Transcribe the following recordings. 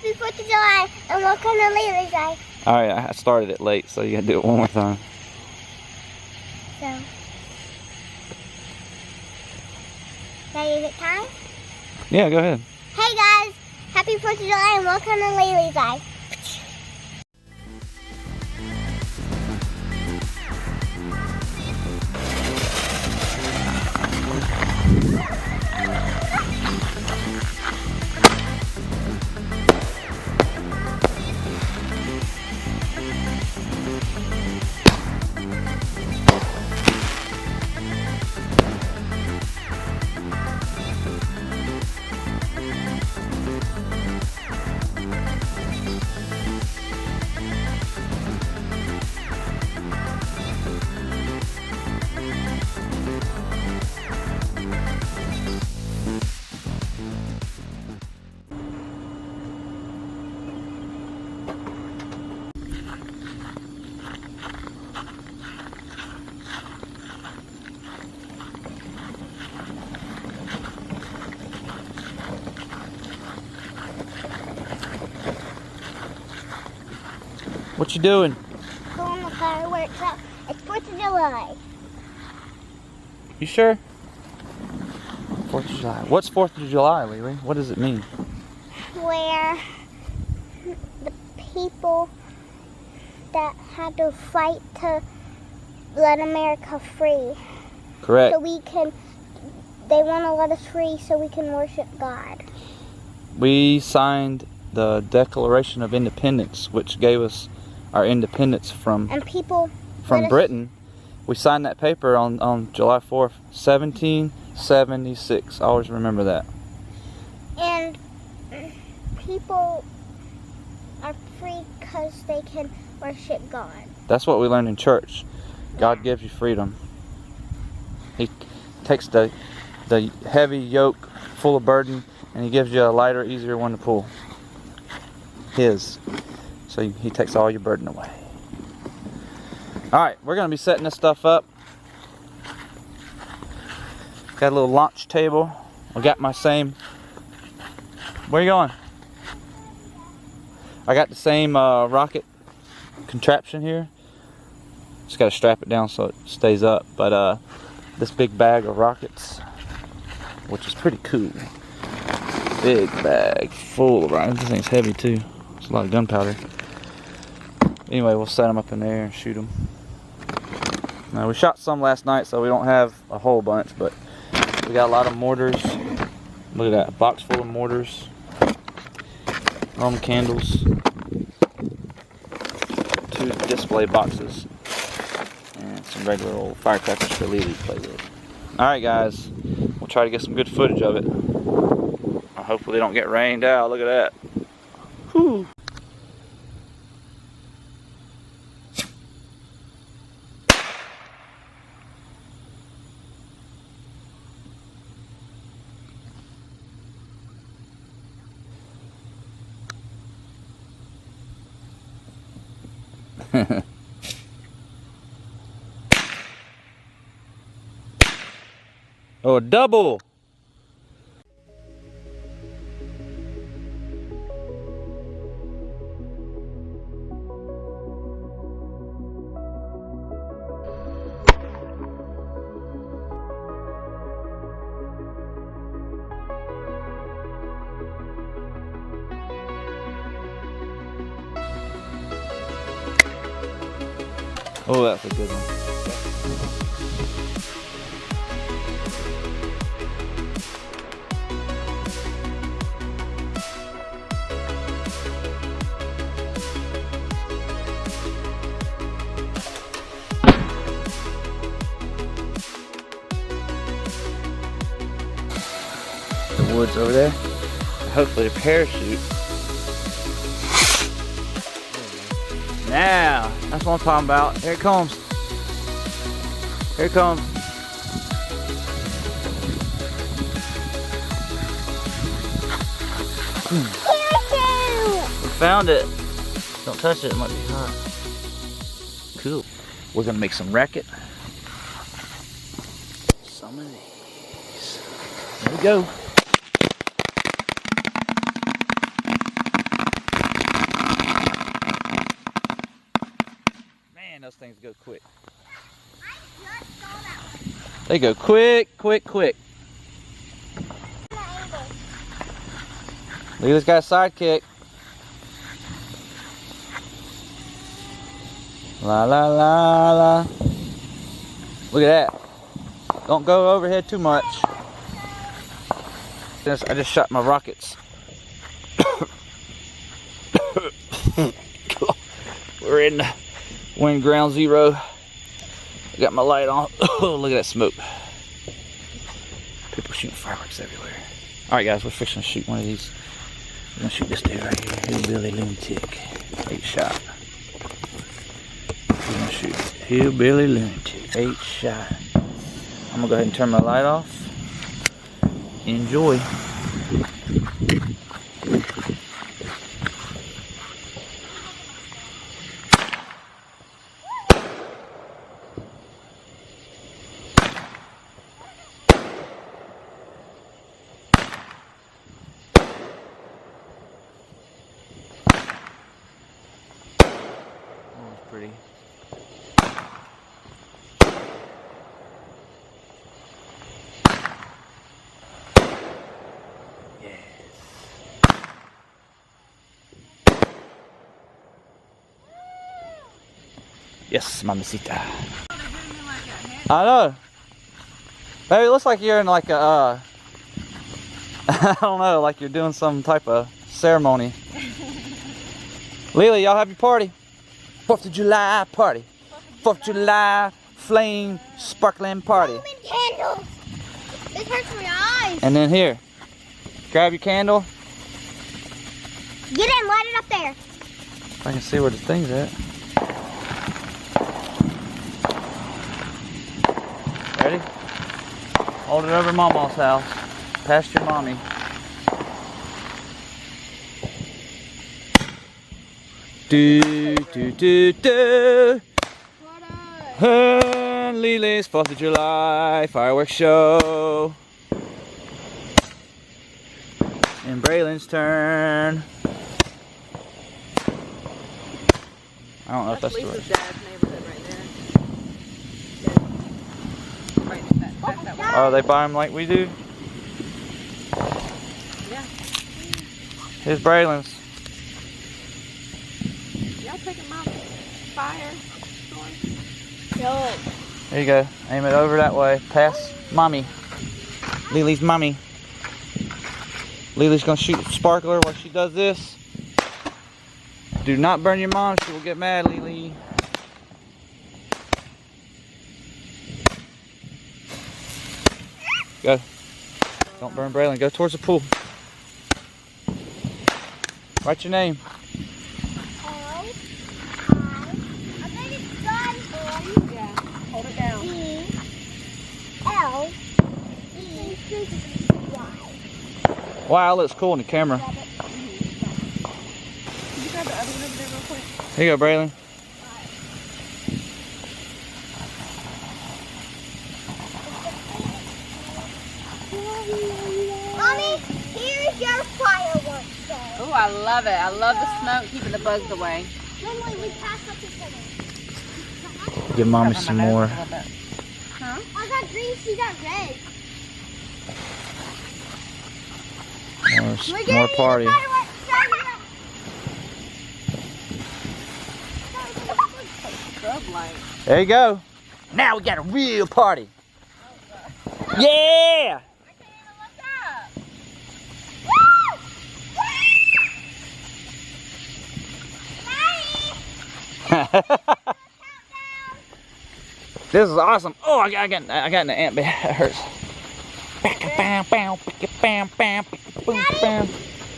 Happy 4th of July, and welcome to LyLy's. Alright, I started it late, so you gotta do it one more time. So, is it time? Yeah, go ahead. Hey guys, happy 4th of July, and welcome to LyLy's. What you doing? Pulling the fireworks up. It's 4th of July. You sure? 4th of July. What's 4th of July, LyLy? What does it mean? Where the people that had to fight to let America free. Correct. So they want to let us free so we can worship God. We signed the Declaration of Independence, which gave us our independence from Britain. We signed that paper on July 4th, 1776. Always remember that. And people are free because they can worship God. That's what we learned in church. God gives you freedom. He takes the heavy yoke full of burden and He gives you a lighter, easier one to pull. His. So He takes all your burden away. Alright, we're going to be setting this stuff up. Got a little launch table. I got my same... Where are you going? I got the same rocket contraption here. Just got to strap it down so it stays up. But this big bag of rockets, which is pretty cool. Big bag full of rockets. This thing's heavy too. It's a lot of gunpowder. Anyway, we'll set them up in there and shoot them. Now, we shot some last night, so we don't have a whole bunch, but we got a lot of mortars. Look at that, a box full of mortars. Roman candles. 2 display boxes. And some regular old firecrackers for LyLy to play with. Alright guys, we'll try to get some good footage of it. Hopefully they don't get rained out. Look at that. Whew. Oh, a double! Oh, that's a good one. The woods over there. Hopefully a parachute. Now, that's what I'm talking about. Here it comes. Here it comes. Parachute! We found it. Don't touch it, it might be hot. Cool. We're gonna make some racket. Some of these. There we go. things go quick. I just saw that one. They go quick, quick, quick. LyLy's got a sidekick. La la la la. Look at that. Don't go overhead too much. I just shot my rockets. We're in wind ground zero. I got my light on. Oh, look at that smoke. People shooting fireworks everywhere. Alright guys, we're fixing to shoot one of these. We're gonna shoot this dude right here. Hillbilly lunatic. 8 shot. We're gonna shoot hillbilly lunatic. 8 shot. I'm gonna go ahead and turn my light off. Enjoy. Pretty. Yes. Yes, mamacita. I know. Maybe it looks like you're in like a, I don't know, like you're doing some type of ceremony. LyLy, y'all have your party. 4th of July party. 4th of July flame sparkling party. Roman candles. This hurts my eyes. And then here, grab your candle. Get in, light it up there. I can see where the thing's at. Ready? Hold it over Mama's house. Past your mommy. Do do do do. And LyLy's 4th of July fireworks show. And Braylon's turn. I don't know if that's the right. Dad's neighborhood right there. Right, Oh, they buy them like we do? Yeah. Here's Braylon's. Y'all taking my fire? No. There you go. Aim it over that way. Past mommy. LyLy's mommy. LyLy's gonna shoot a sparkler while she does this. Do not burn your mom. She will get mad, LyLy. Go. Don't burn Braylon. Go towards the pool. Write your name. Hold it down. E-L-E-Y. Wow, it looks cool in the camera. Can you grab the other one over there real quick? Here you go, Braylon. Mommy, here's your fireworks. Oh, I love it. I love the smoke keeping the bugs away. Normally we pass up each other. Give mommy some more. Huh? I got green, she got red. More party. Scrub light. There you go. Now we got a real party. Yeah! I can't even look up. This is awesome. Oh, I got in the ant bed. It hurts. Daddy, can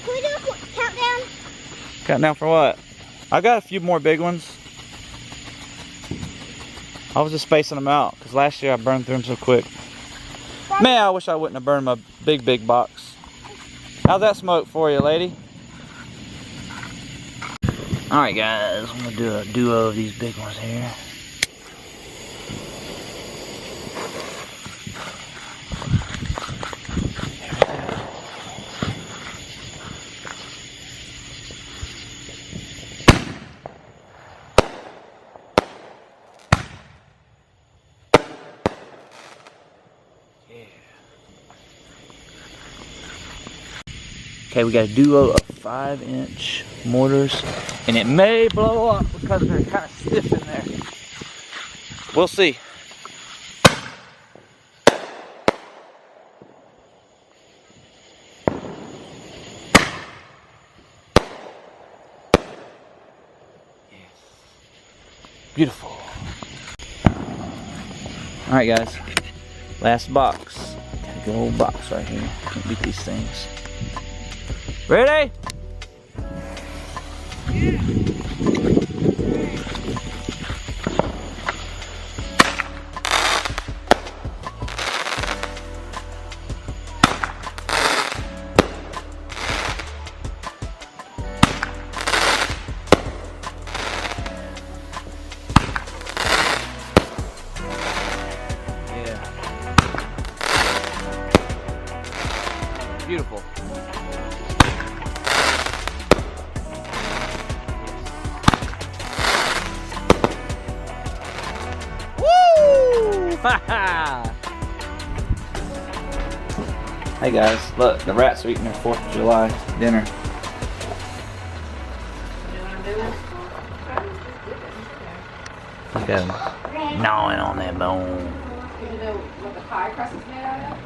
we do a countdown? Countdown for what? I got a few more big ones. I was just spacing them out because last year I burned through them so quick. Man, I wish I wouldn't have burned my big box. How's that smoke for you, lady? Alright guys, I'm gonna do a duo of these big ones here. Okay, we got a duo of 5-inch mortars, and it may blow up because they're kind of stiff in there. We'll see. Beautiful. Alright guys, last box. Got a good old box right here. Can't beat these things. Ready? Beautiful. Woo! Hey guys, look, the rats are eating their 4th of July dinner. Look at them gnawing on that bone. You know what the pie crust is made out of?